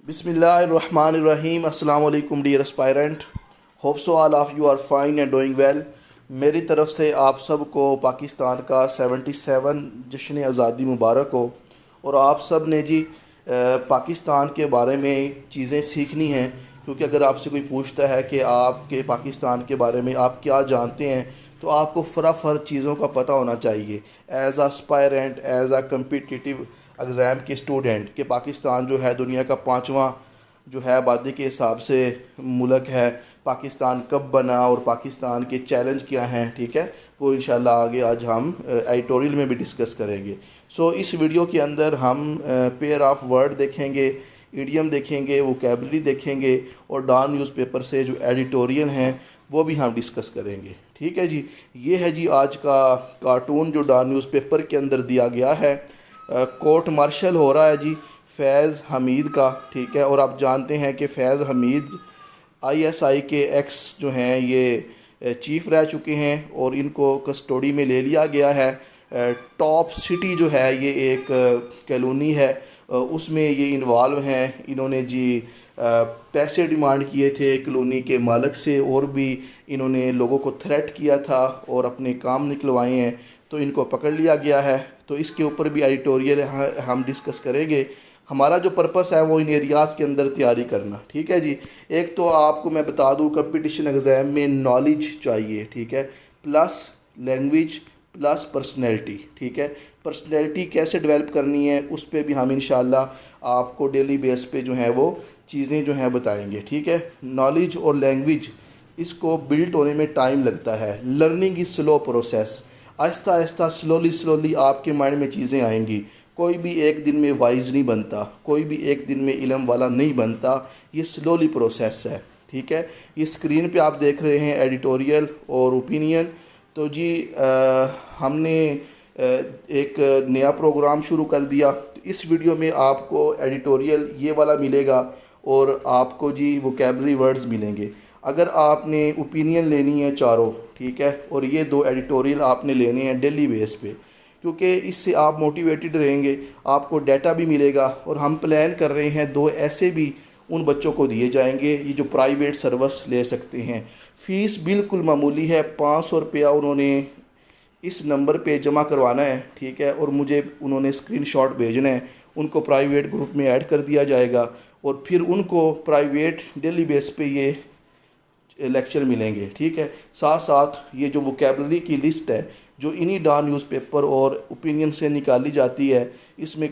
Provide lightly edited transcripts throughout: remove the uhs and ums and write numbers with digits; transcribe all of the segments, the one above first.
बिस्मिल्लाहिर्रहमानिर्रहीम। अस्सलाम वालेकुम dear aspirant, hope so all of you are fine and doing well. मेरी तरफ से आप सबको पाकिस्तान का 77 जश्न आज़ादी मुबारक हो। और आप सब ने जी पाकिस्तान के बारे में चीज़ें सीखनी हैं, क्योंकि अगर आपसे कोई पूछता है कि आपके पाकिस्तान के बारे में आप क्या जानते हैं तो आपको फटाफट चीज़ों का पता होना चाहिए एज आ एस्पायरेंट, एज आ कम्पिटिटिव एग्ज़ाम के स्टूडेंट। कि पाकिस्तान जो है दुनिया का 5वां जो है आबादी के हिसाब से मुल्क है। पाकिस्तान कब बना और पाकिस्तान के चैलेंज क्या हैं, ठीक है, वो इंशाल्लाह आगे आज हम एडिटोरियल में भी डिस्कस करेंगे। इस वीडियो के अंदर हम पेयर ऑफ वर्ड देखेंगे, इडियम देखेंगे, वोकैबलरी देखेंगे और डॉन न्यूज़पेपर से जो एडिटोरियल हैं वो भी हम डिस्कस करेंगे। ठीक है जी, ये है जी आज का कार्टून जो डॉन न्यूज़पेपर के अंदर दिया गया है। कोर्ट मार्शल हो रहा है जी फैज़ हमीद का, ठीक है। और आप जानते हैं कि फैज़ हमीद आईएसआई के एक्स जो हैं ये चीफ रह चुके हैं और इनको कस्टडी में ले लिया गया है। टॉप सिटी जो है ये एक कॉलोनी है, उसमें ये इन्वॉल्व हैं। इन्होंने जी पैसे डिमांड किए थे कॉलोनी के मालिक से और भी इन्होंने लोगों को थ्रेट किया था और अपने काम निकलवाए हैं, तो इनको पकड़ लिया गया है। तो इसके ऊपर भी एडिटोरियल हम डिस्कस करेंगे। हमारा जो पर्पस है वो इन एरियाज़ के अंदर तैयारी करना, ठीक है जी। एक तो आपको मैं बता दूं कंपटीशन एग्ज़ाम में नॉलेज चाहिए, ठीक है, प्लस लैंग्वेज प्लस पर्सनैलिटी, ठीक है। पर्सनैलिटी कैसे डेवलप करनी है उस पर भी हम इंशाल्लाह आपको डेली बेस पे जो है वो चीज़ें जो हैं बताएंगे, ठीक है। नॉलेज और लैंग्वेज इसको बिल्ड होने में टाइम लगता है। Learning is slow process, Aahista Aahista slowly आपके माइंड में चीज़ें आएंगी। कोई भी एक दिन में वाइज नहीं बनता, कोई भी एक दिन में इल्म वाला नहीं बनता, ये स्लोली प्रोसेस है, ठीक है। ये स्क्रीन पे आप देख रहे हैं एडिटोरियल और ओपिनियन। तो जी हमने एक नया प्रोग्राम शुरू कर दिया। तो इस वीडियो में आपको एडिटोरियल ये वाला मिलेगा और आपको जी वोकैबलरी वर्ड्स मिलेंगे। अगर आपने ओपिनियन लेनी है चारों, ठीक है, और ये 2 एडिटोरियल आपने लेने हैं डेली बेस पे, क्योंकि इससे आप मोटिवेटेड रहेंगे, आपको डाटा भी मिलेगा। और हम प्लान कर रहे हैं 2 ऐसे भी उन बच्चों को दिए जाएंगे ये जो प्राइवेट सर्विस ले सकते हैं। फ़ीस बिल्कुल मामूली है, 500 रुपया उन्होंने इस नंबर पे जमा करवाना है, ठीक है, और मुझे उन्होंने स्क्रीनशॉट भेजना है। उनको प्राइवेट ग्रुप में ऐड कर दिया जाएगा और फिर उनको प्राइवेट डेली बेस पे ये लेक्चर मिलेंगे, ठीक है। साथ साथ ये जो वोकैबलरी की लिस्ट है जो इन्हीं डॉन न्यूज़पेपर और ओपिनियन से निकाली जाती है, इसमें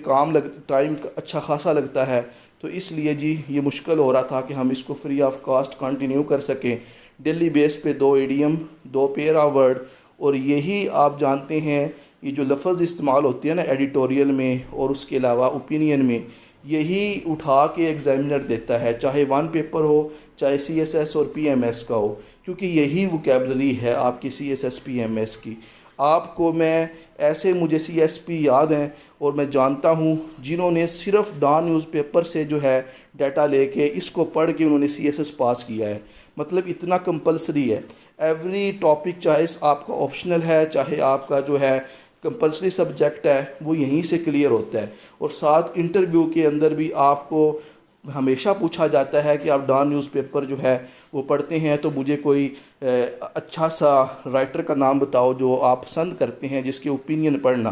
टाइम अच्छा खासा लगता है। तो इसलिए जी ये मुश्किल हो रहा था कि हम इसको फ्री ऑफ कॉस्ट कंटिन्यू कर सकें। डेली बेस पे 2 इडियम, 2 पेयर ऑफ वर्ड, और यही आप जानते हैं ये जो लफ्ज़ इस्तेमाल होती है ना एडिटोरियल में और उसके अलावा ओपिनियन में, यही उठा के एग्जामिनर देता है, चाहे 1 पेपर हो चाहे CSS और PMS का हो, क्योंकि यही वोकैबलरी है आपकी CSS PMS की। आपको मैं ऐसे मुझे CSP याद हैं और मैं जानता हूँ जिन्होंने सिर्फ डॉन न्यूज़पेपर से जो है डाटा लेके इसको पढ़ के उन्होंने CSS पास किया है। मतलब इतना कंपलसरी है। एवरी टॉपिक, चाहे आपका ऑप्शनल है चाहे आपका जो है कंपलसरी सब्जेक्ट है, वो यहीं से क्लियर होता है। और साथ इंटरव्यू के अंदर भी आपको हमेशा पूछा जाता है कि आप डॉन न्यूज़पेपर जो है वो पढ़ते हैं तो मुझे कोई अच्छा सा राइटर का नाम बताओ जो आप पसंद करते हैं जिसके ओपिनियन पढ़ना।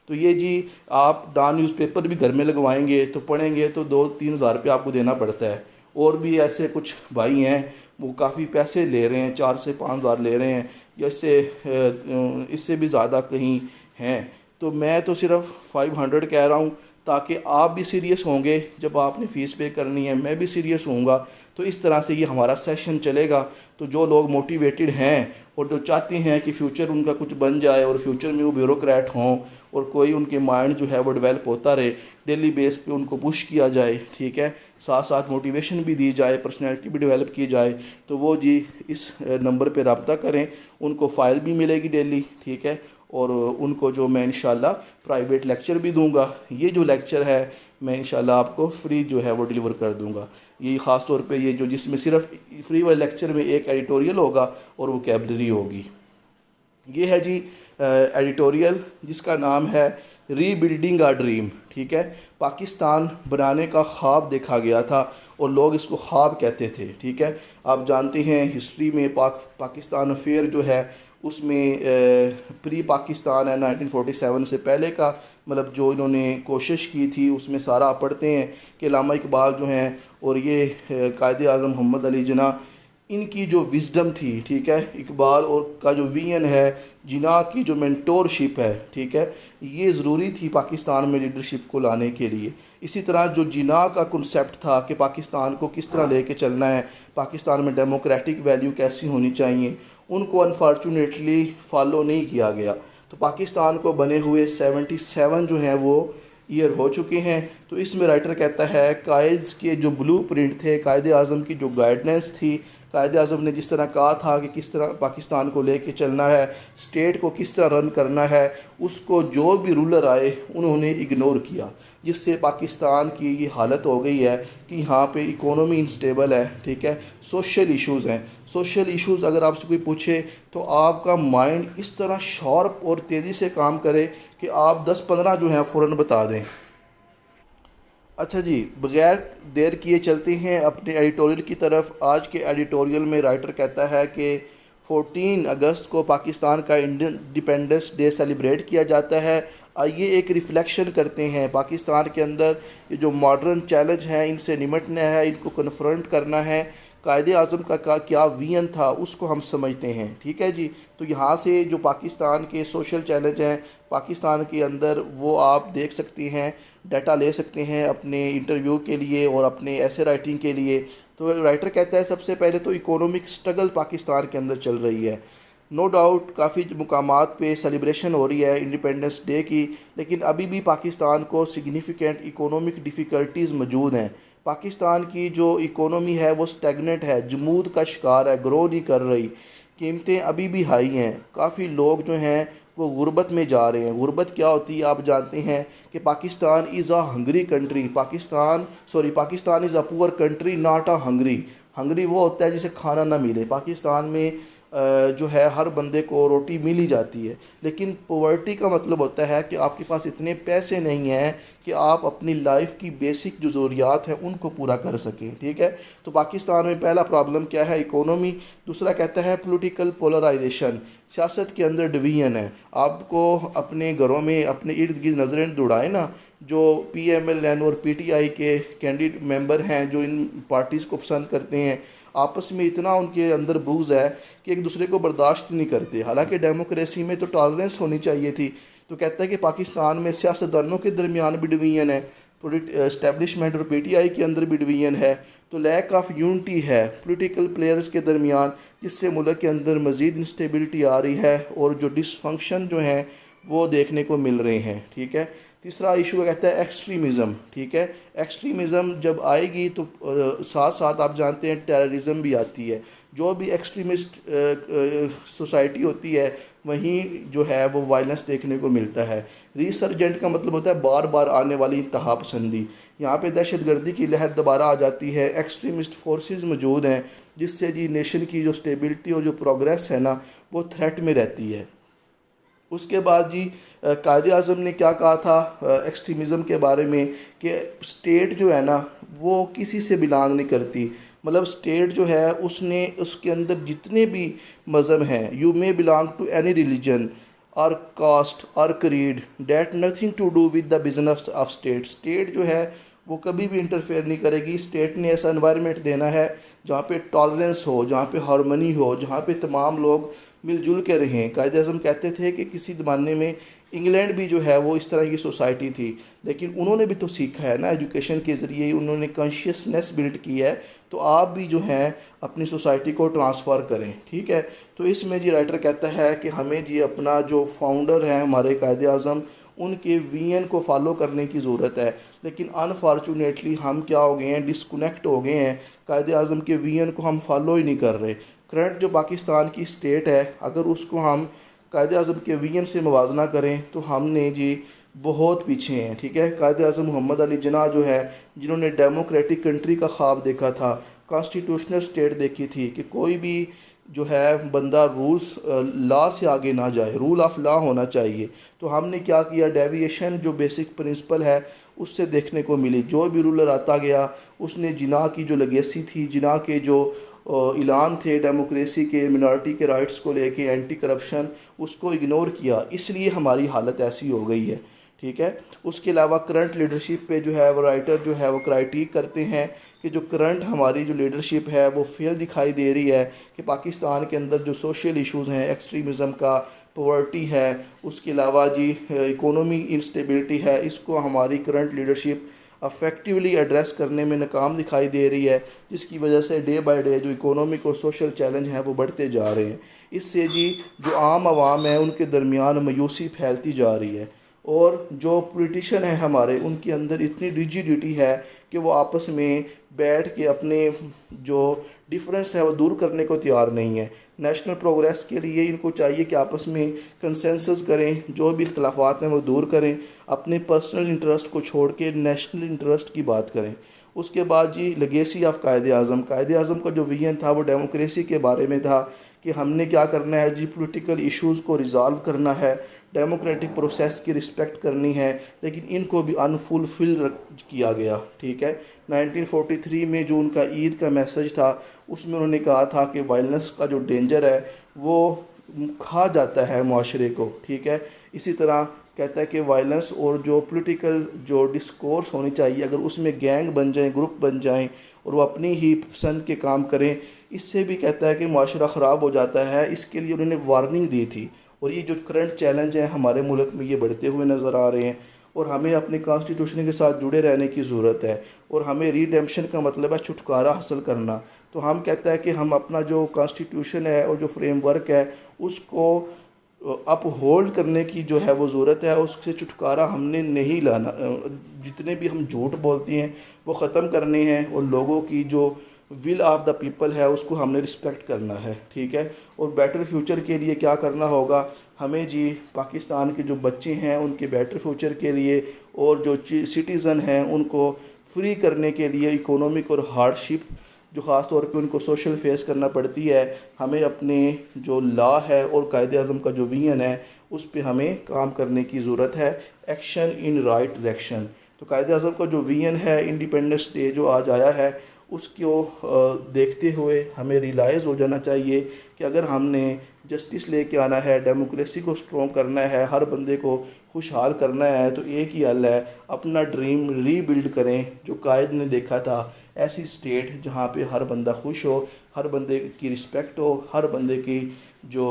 तो ये जी आप डॉन न्यूज़पेपर भी घर में लगवाएंगे तो पढ़ेंगे तो 2-3 हज़ार रुपये आपको देना पड़ता है। और भी ऐसे कुछ भाई हैं वो काफ़ी पैसे ले रहे हैं, 4 से 5 हज़ार ले रहे हैं, या इससे भी ज़्यादा कहीं हैं। तो मैं तो सिर्फ 500 कह रहा हूँ, ताकि आप भी सीरियस होंगे जब आपने फ़ीस पे करनी है, मैं भी सीरियस होऊंगा। तो इस तरह से ये हमारा सेशन चलेगा। तो जो लोग मोटिवेटेड हैं और जो चाहते हैं कि फ़्यूचर उनका कुछ बन जाए और फ्यूचर में वो ब्यूरोक्रेट हों और कोई उनके माइंड जो है वो डेवलप होता रहे, डेली बेस पे उनको पुश किया जाए, ठीक है, साथ साथ मोटिवेशन भी दी जाए, पर्सनैलिटी भी डेवलप की जाए, तो वो जी इस नंबर पर रब्ता करें। उनको फ़ाइल भी मिलेगी डेली, ठीक है, और उनको जो मैं इंशाल्लाह प्राइवेट लेक्चर भी दूंगा। ये जो लेक्चर है मैं इंशाल्लाह आपको फ्री जो है वो डिलीवर कर दूंगा। ये ख़ास तौर पे ये जो जिसमें सिर्फ फ्री वाले लेक्चर में एक एडिटोरियल होगा और वोकैबलरी होगी। ये है जी एडिटोरियल जिसका नाम है रीबिल्डिंग आ ड्रीम, ठीक है, पाकिस्तान बनाने का ख्वाब देखा गया था और लोग इसको ख्वाब कहते थे, ठीक है। आप जानते हैं हिस्ट्री में पाकिस्तान अफेयर जो है उसमें प्री पाकिस्तान है 1947 से पहले का, मतलब जो इन्होंने कोशिश की थी उसमें सारा आप पढ़ते हैं कि अल्लामा इकबाल जो हैं और ये कायदे आज़म मोहम्मद अली जिन्ना, इनकी जो विजडम थी, ठीक है, इकबाल और का जो विजन है, जिन्ना की जो मेंटोरशिप है, ठीक है, ये ज़रूरी थी पाकिस्तान में लीडरशिप को लाने के लिए। इसी तरह जो जिन्ना का कॉन्सेप्ट था कि पाकिस्तान को किस तरह लेके चलना है, पाकिस्तान में डेमोक्रेटिक वैल्यू कैसी होनी चाहिए, उनको अनफॉर्चुनेटली फॉलो नहीं किया गया। तो पाकिस्तान को बने हुए 77 जो हैं वो ईयर हो चुके हैं। तो इसमें राइटर कहता है कायद के जो ब्लू प्रिंट थे, कायदे आज़म की जो गाइडेंस थी, कायदे आज़म ने जिस तरह कहा था कि किस तरह पाकिस्तान को लेके चलना है, स्टेट को किस तरह रन करना है, उसको जो भी रूलर आए उन्होंने इग्नोर किया, जिससे पाकिस्तान की ये हालत हो गई है कि यहाँ पे इकोनॉमी इनस्टेबल है, ठीक है, सोशल इश्यूज़ हैं। सोशल इश्यूज़ अगर आपसे कोई पूछे तो आपका माइंड इस तरह शार्प और तेज़ी से काम करे कि आप 10-15 जो हैं फ़ौरन बता दें। अच्छा जी, बग़ैर देर किए चलते हैं अपने एडिटोरियल की तरफ। आज के एडिटोरियल में राइटर कहता है कि 14 अगस्त को पाकिस्तान का इंडिपेंडेंस डे सेलिब्रेट किया जाता है। आइए एक रिफ़्लेक्शन करते हैं, पाकिस्तान के अंदर ये जो मॉडर्न चैलेंज हैं इनसे निमटना है, इनको कन्फ्रंट करना है। कायदे आज़म का क्या विजन था उसको हम समझते हैं, ठीक है जी। तो यहाँ से जो पाकिस्तान के सोशल चैलेंज हैं पाकिस्तान के अंदर, वो आप देख सकते हैं, डाटा ले सकते हैं अपने इंटरव्यू के लिए और अपने ऐसे राइटिंग के लिए। तो राइटर कहता है सबसे पहले तो इकोनॉमिक स्ट्रगल पाकिस्तान के अंदर चल रही है। नो डाउट काफ़ी मुकामात पे सेलिब्रेशन हो रही है इंडिपेंडेंस डे की, लेकिन अभी भी पाकिस्तान को सिग्निफिकेंट इकोनॉमिक डिफ़िकल्टीज़ मौजूद हैं। पाकिस्तान की जो इकोनॉमी है वो स्टैगनेंट है, जमूद का शिकार है, ग्रो नहीं कर रही, कीमतें अभी भी हाई हैं। काफ़ी लोग जो हैं वो गुर्बत में जा रहे हैं। गुर्बत क्या होती है आप जानते हैं कि Pakistan is a Hungary country, Pakistan is a poor country not a Hungary. Hungary वो होता है जिसे खाना ना मिले। पाकिस्तान में जो है हर बंदे को रोटी मिल ही जाती है, लेकिन पॉवर्टी का मतलब होता है कि आपके पास इतने पैसे नहीं हैं कि आप अपनी लाइफ की बेसिक जो ज़रूरियात हैं उनको पूरा कर सकें, ठीक है। तो पाकिस्तान में पहला प्रॉब्लम क्या है, इकोनॉमी। दूसरा कहता है पॉलिटिकल पोलराइजेशन, सियासत के अंदर डिवीजन है। आपको अपने घरों में अपने इर्द गिर्द नज़रें दौड़ाएं ना, जो PMLN और PTI के कैंडिडेट मेंबर हैं जो इन पार्टीज़ को पसंद करते हैं, आपस में इतना उनके अंदर बुग़्ज़ है कि एक दूसरे को बर्दाश्त नहीं करते। हालांकि डेमोक्रेसी में तो टॉलरेंस होनी चाहिए थी। तो कहता है कि पाकिस्तान में सियासतदानों के दरमियान भी डिवीजन है, इस्टेब्लिशमेंट और PTI के अंदर भी डिवीजन है। तो लैक ऑफ यूनिटी है पॉलिटिकल प्लेयर्स के दरमियान, जिससे मुल्क के अंदर मज़ीद इंस्टेबिलिटी आ रही है और जो डिसफंक्शन जो हैं वो देखने को मिल रहे हैं, ठीक है। तीसरा इशू कहता है एक्सट्रीमिज़म, ठीक है। एक्सट्रीमिज़म जब आएगी तो साथ साथ आप जानते हैं टेररिज्म भी आती है। जो भी एक्सट्रीमिस्ट सोसाइटी होती है वहीं जो है वो वायलेंस देखने को मिलता है। रिसर्जेंट का मतलब होता है बार बार आने वाली इंतहा पसंदी। यहाँ पे दहशतगर्दी की लहर दोबारा आ जाती है, एक्सट्रीमिस्ट फोर्सेस मौजूद हैं, जिससे जी नेशन की जो स्टेबिलिटी और जो प्रोग्रेस है ना वो थ्रेट में रहती है। उसके बाद जी कायदे आज़म ने क्या कहा था एक्सट्रीमिज़म के बारे में कि स्टेट जो है ना वो किसी से बिलोंग नहीं करती। मतलब स्टेट जो है उसने उसके अंदर जितने भी मज़हब हैं, you may belong to any religion और कास्ट और creed, that nothing to do with the business of state. State जो है वो कभी भी इंटरफेयर नहीं करेगी। स्टेट ने ऐसा एनवायरनमेंट देना है जहाँ पे टॉलरेंस हो, जहाँ पे हार्मनी हो, जहाँ पे तमाम लोग मिलजुल के रहें। कायदे आज़म कहते थे कि किसी ज़माने में इंग्लैंड भी जो है वो इस तरह की सोसाइटी थी, लेकिन उन्होंने भी तो सीखा है ना, एजुकेशन के ज़रिए उन्होंने कॉन्शियसनेस बिल्ड की है। तो आप भी जो हैं अपनी सोसाइटी को ट्रांसफ़र करें, ठीक है। तो इसमें जी राइटर कहता है कि हमें जी अपना जो फाउंडर हैं हमारे कायदे आज़म, उनके विजन को फॉलो करने की ज़रूरत है। लेकिन अनफॉर्चुनेटली हम क्या हो गए हैं, डिस्कनेक्ट हो गए हैं, कायदे आज़म के विजन को हम फॉलो ही नहीं कर रहे। करंट जो पाकिस्तान की स्टेट है अगर उसको हम कायदे आज़म के विजन से मुवाजना करें तो हमने जी बहुत पीछे हैं, ठीक है। कायदे आज़म मोहम्मद अली जिन्ना जो है, जिन्होंने डेमोक्रेटिक कंट्री का ख्वाब देखा था, कॉन्स्टिट्यूशनल स्टेट देखी थी कि कोई भी जो है बंदा रूल्स लॉ से आगे ना जाए, रूल ऑफ लॉ होना चाहिए। तो हमने क्या किया, डेविएशन जो बेसिक प्रिंसिपल है उससे देखने को मिली। जो भी रूलर आता गया उसने जिना की जो लेगेसी थी, जिना के जो ऐलान थे डेमोक्रेसी के, मिनॉरिटी के राइट्स को लेके, एंटी करप्शन, उसको इग्नोर किया, इसलिए हमारी हालत ऐसी हो गई है। ठीक है। उसके अलावा करंट लीडरशिप पे जो है वो राइटर जो है वो क्राइटिक करते हैं कि जो करंट हमारी जो लीडरशिप है वो फेल दिखाई दे रही है, कि पाकिस्तान के अंदर जो सोशल इश्यूज़ हैं, एक्सट्रीमिज़म का, पॉवर्टी है, उसके अलावा जी इकोनॉमी इंस्टेबिलिटी है, इसको हमारी करंट लीडरशिप अफेक्टिवली एड्रेस करने में नाकाम दिखाई दे रही है, जिसकी वजह से डे बाय डे जो इकोनॉमिक और सोशल चैलेंज हैं वो बढ़ते जा रहे हैं। इससे जी जो आम आवाम है उनके दरमियान मायूसी फैलती जा रही है, और जो पॉलिटिशियन हैं हमारे, उनके अंदर इतनी रिजिडिटी है कि वो आपस में बैठ के अपने जो डिफरेंस है वो दूर करने को तैयार नहीं है। नेशनल प्रोग्रेस के लिए इनको चाहिए कि आपस में कंसेंसस करें, जो भी इख्तलाफात हैं वो दूर करें, अपने पर्सनल इंटरेस्ट को छोड़ के नेशनल इंटरेस्ट की बात करें। उसके बाद जी लेगेसी ऑफ कायद आज़म का जो विजन था वो डेमोक्रेसी के बारे में था, कि हमने क्या करना है जी, पॉलिटिकल इश्यूज़ को रिज़ॉल्व करना है, डेमोक्रेटिक प्रोसेस की रिस्पेक्ट करनी है, लेकिन इनको भी अनफुलफिल किया गया। ठीक है। 1943 में जो उनका ईद का मैसेज था उसमें उन्होंने कहा था कि वायलेंस का जो डेंजर है वो खा जाता है माशरे को। ठीक है। इसी तरह कहता है कि वायलेंस और जो पॉलिटिकल जो डिस्कोर्स होनी चाहिए, अगर उसमें गैंग बन जाएं, ग्रुप बन जाएं और वो अपनी ही पसंद के काम करें, इससे भी कहता है कि माशरा ख़राब हो जाता है। इसके लिए उन्होंने वार्निंग दी थी, और ये जो करंट चैलेंज हैं हमारे मुल्क में ये बढ़ते हुए नज़र आ रहे हैं, और हमें अपने कॉन्स्टिट्यूशन के साथ जुड़े रहने की ज़रूरत है, और हमें रीडेम्पशन का मतलब है छुटकारा हासिल करना। तो हम कहता है कि हम अपना जो कॉन्स्टिट्यूशन है और जो फ्रेमवर्क है उसको अप होल्ड करने की जो है वो ज़रूरत है, उससे छुटकारा हमने नहीं लाना। जितने भी हम झूठ बोलते हैं वो ख़त्म करने हैं, और लोगों की जो विल ऑफ द पीपल है उसको हमने रिस्पेक्ट करना है। ठीक है। और बेटर फ्यूचर के लिए क्या करना होगा, हमें जी पाकिस्तान के जो बच्चे हैं उनके बेटर फ्यूचर के लिए, और जो सिटीज़न हैं उनको फ्री करने के लिए इकोनॉमिक और हार्डशिप जो ख़ास तौर पे उनको सोशल फेस करना पड़ती है, हमें अपने जो लॉ है और कायदे आज़म का जो विजन है उस पर हमें काम करने की ज़रूरत है। Action in right direction. तो कायदे आज़म का जो विजन है, इंडिपेंडेंस डे जो आज आया है, उसको देखते हुए हमें रियलाइज़ हो जाना चाहिए कि अगर हमने जस्टिस लेके आना है, डेमोक्रेसी को स्ट्रॉन्ग करना है, हर बंदे को खुशहाल करना है, तो एक ही हल है, अपना ड्रीम रीबिल्ड करें। जो कायद ने देखा था, ऐसी स्टेट जहाँ पे हर बंदा खुश हो, हर बंदे की रिस्पेक्ट हो, हर बंदे की जो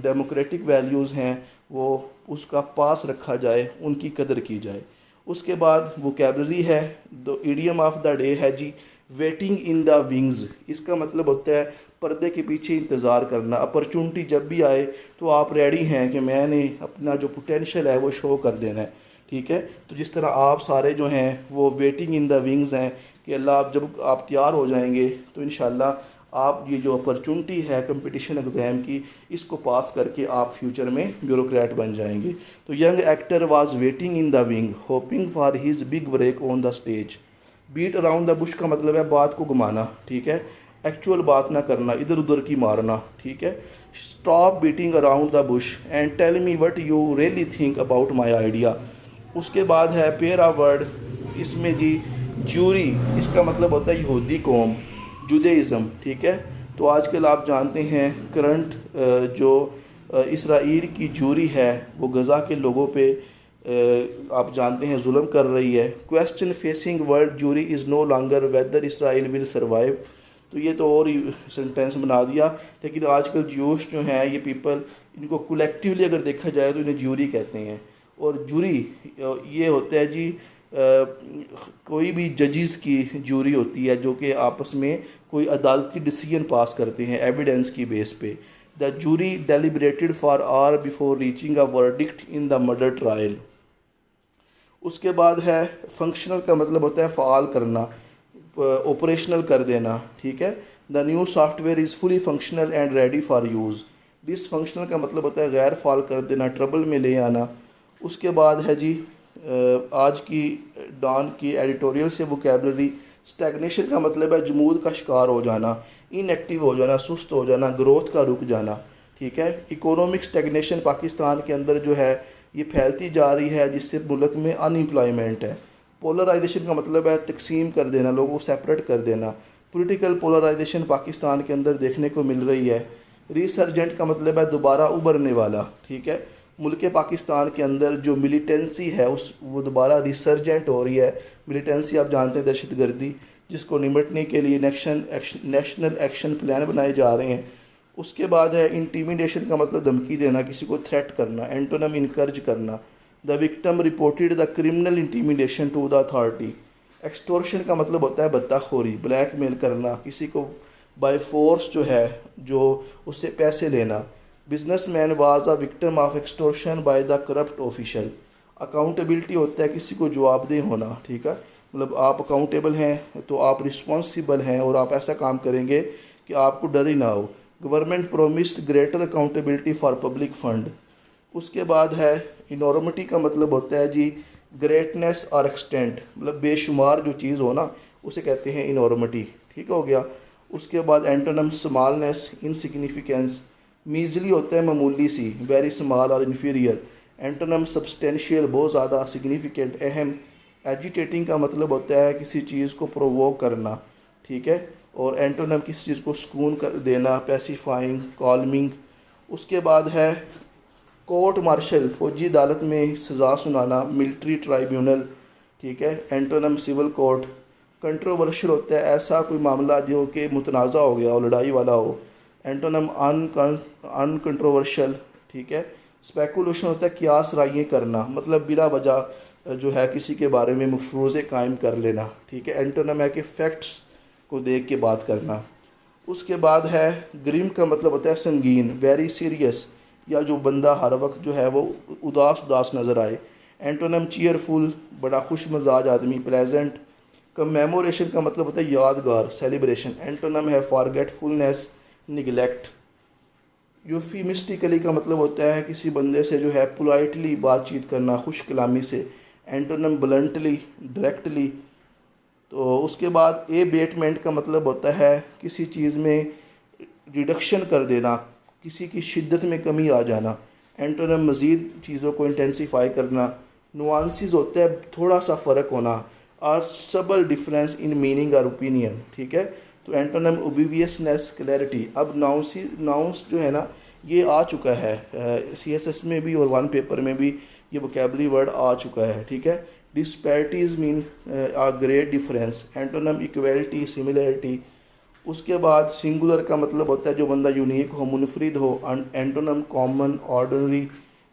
डेमोक्रेटिक वैल्यूज़ हैं वो उसका पास रखा जाए, उनकी कदर की जाए। उसके बाद वोकैबलरी है, दो इडियम ऑफ द डे है जी, वेटिंग इन द विंग्स। इसका मतलब होता है पर्दे के पीछे इंतज़ार करना। अपॉर्चुनिटी जब भी आए तो आप रेडी हैं कि मैंने अपना जो पोटेंशियल है वो शो कर देना है। ठीक है। तो जिस तरह आप सारे जो हैं वो वेटिंग इन द विंग्स हैं, कि अल्लाह आप जब आप तैयार हो जाएंगे तो इंशाल्लाह आप ये जो अपॉर्चुनिटी है कंपटीशन एग्ज़ाम की, इसको पास करके आप फ्यूचर में ब्यूरोक्रेट बन जाएंगे। तो young actor was waiting in the wing hoping for his big break on the stage. Beat around the bush का मतलब है बात को घुमाना। ठीक है। एक्चुअल बात ना करना, इधर उधर की मारना। ठीक है। Stop beating around the bush and tell me what you really think about my idea. उसके बाद है पेयर ऑफ वर्ड, इसमें जी ज्यूरी, इसका मतलब होता है यहूदी कौम, जुदाइज़म। ठीक है। तो आजकल आप जानते हैं करंट जो इसराइल की ज्यूरी है वो गज़ा के लोगों पे आप जानते हैं जुल्म कर रही है। Question facing world Jewry is no longer whether Israel will survive. तो ये तो और ही सेंटेंस बना दिया, लेकिन आजकल ज्यूश जो हैं ये पीपल, इनको कलेक्टिवली अगर देखा जाए तो इन्हें ज्यूरी कहते हैं। और ज्यूरी ये होता है जी कोई भी जजिस की ज्यूरी होती है जो कि आपस में कोई अदालती डिसीजन पास करते हैं एविडेंस की बेस पे। The jury deliberated for hour before reaching a verdict in the murder trial. उसके बाद है फंक्शनल का मतलब होता है फ़ाल करना, ऑपरेशनल कर देना। ठीक है। The new software is fully functional and ready for use. Dysfunctional का मतलब होता है गैर फाल कर देना, ट्रबल में ले आना। उसके बाद है जी आज की डॉन की एडिटोरियल से वोकैबलरी स्टैग्नेशन का मतलब है जमूद का शिकार हो जाना, इनएक्टिव हो जाना, सुस्त हो जाना, ग्रोथ का रुक जाना। ठीक है। इकोनॉमिक स्टैग्नेशन पाकिस्तान के अंदर जो है ये फैलती जा रही है, जिससे मुल्क में अनएम्प्लॉयमेंट है। पोलराइजेशन का मतलब है तकसीम कर देना, लोगों को सेपरेट कर देना। पॉलिटिकल पोलराइजेशन पाकिस्तान के अंदर देखने को मिल रही है। रिसर्जेंट का मतलब है दोबारा उभरने वाला। ठीक है। मुल्क पाकिस्तान के अंदर जो मिलिटेंसी है वो दोबारा रिसर्जेंट हो रही है। मिलिटेंसी आप जानते हैं दहशतगर्दी, जिसको निपटने के लिए नेशनल एक्शन प्लान बनाए जा रहे हैं। उसके बाद है इंटीमिडेशन का मतलब धमकी देना, किसी को थ्रेट करना। एंटोनम इनकर्ज करना। The victim reported the criminal intimidation to the authority. Extortion का मतलब होता है बत्ताखोरी, ब्लैकमेल करना, किसी को बाय फोर्स जो है जो उससे पैसे लेना। Businessman was a victim of extortion by the corrupt official. Accountability होता है किसी को जवाबदेह होना। ठीक है। मतलब आप अकाउंटेबल हैं तो आप रिस्पॉन्सिबल हैं और आप ऐसा काम करेंगे कि आपको डर ही ना हो। Government promised greater accountability for public fund. उसके बाद है इनॉर्मिटी का मतलब होता है जी ग्रेटनेस और एक्सटेंट, मतलब बेशुमार जो चीज़ हो ना उसे कहते हैं इनॉर्मिटी। ठीक हो गया। उसके बाद एंटोनम स्मॉलनेस, इनसिग्निफिकेंस। मीजली होता है मामूली सी, वेरी स्मॉल और इन्फीरियर। एंटोनम सब्सटेंशियल, बहुत ज़्यादा, सिग्निफिकेंट, अहम। एजिटेटिंग का मतलब होता है किसी चीज़ को प्रोवोक करना। ठीक है। और एंटोनम किसी चीज़ को सुकून कर देना, पैसिफाइंग, कॉलमिंग। उसके बाद है कोर्ट मार्शल, फौजी अदालत में सज़ा सुनाना, मिलिट्री ट्राइब्यूनल। ठीक है। Antonym civil court. कंट्रोवर्शियल होता है ऐसा कोई मामला जो कि मुतनाज़ा हो गया हो, लड़ाई वाला हो। एंटोनम अनकंट्रोवर्शियल। ठीक है। स्पेकुलेशन होता है कियास राइयाँ करना, मतलब बिला वजह जो है किसी के बारे में मफरूज़े कायम कर लेना। ठीक है। एंटोनम है कि फैक्ट्स को देख के बात करना। उसके बाद है ग्रिम का मतलब होता है संगीन, वेरी सीरियस, या जो बंदा हर वक्त जो है वो उदास उदास नज़र आए। एंटोनम चीयरफुल, बड़ा खुश मजाज आदमी, प्लेजेंट। कमेमोरेशन का मतलब होता है यादगार, सेलिब्रेशन। एंटोनम है फॉरगेटफुलनेस, निगलेक्ट। यूफीमिस्टिकली का मतलब होता है किसी बंदे से जो है पोलाइटली बातचीत करना, खुश कलामी से। Antonym bluntly, directly. तो उसके बाद एबेटमेंट का मतलब होता है किसी चीज़ में रिडक्शन कर देना, किसी की शिद्दत में कमी आ जाना। एंटोनम मज़ीद चीज़ों को इंटेंसीफाई करना। नुआंसेस होता है थोड़ा सा फ़र्क होना, और सबल डिफरेंस इन मीनिंग और ओपिनियन। ठीक है। तो एंटोनम ओबिवियसनेस, क्लैरिटी। अब नाउंस जो है ना ये आ चुका है CSS में भी और वन पेपर में भी ये वोकेबलरी वर्ड आ चुका है। ठीक है। Disparities mean a great difference. Antonym equality, similarity. उसके बाद सिंगुलर का मतलब होता है जो बंदा यूनिक हो, मुनफरिद हो। Antonym common, ordinary.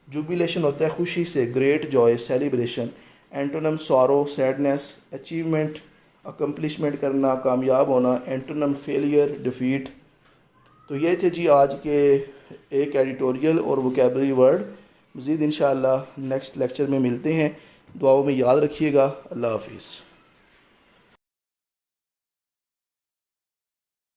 जुबिलेशन होता है खुशी से, great Joy, celebration. Antonym sorrow, sadness. Achievement, accomplishment करना, कामयाब होना। Antonym failure, defeat. तो ये थे जी आज के एक एडिटोरियल और वोकेबलरी वर्ड। मज़ीद इंशाअल्लाह नेक्स्ट लेक्चर में मिलते हैं। दुआओं में याद रखिएगा। अल्लाह हाफिज़।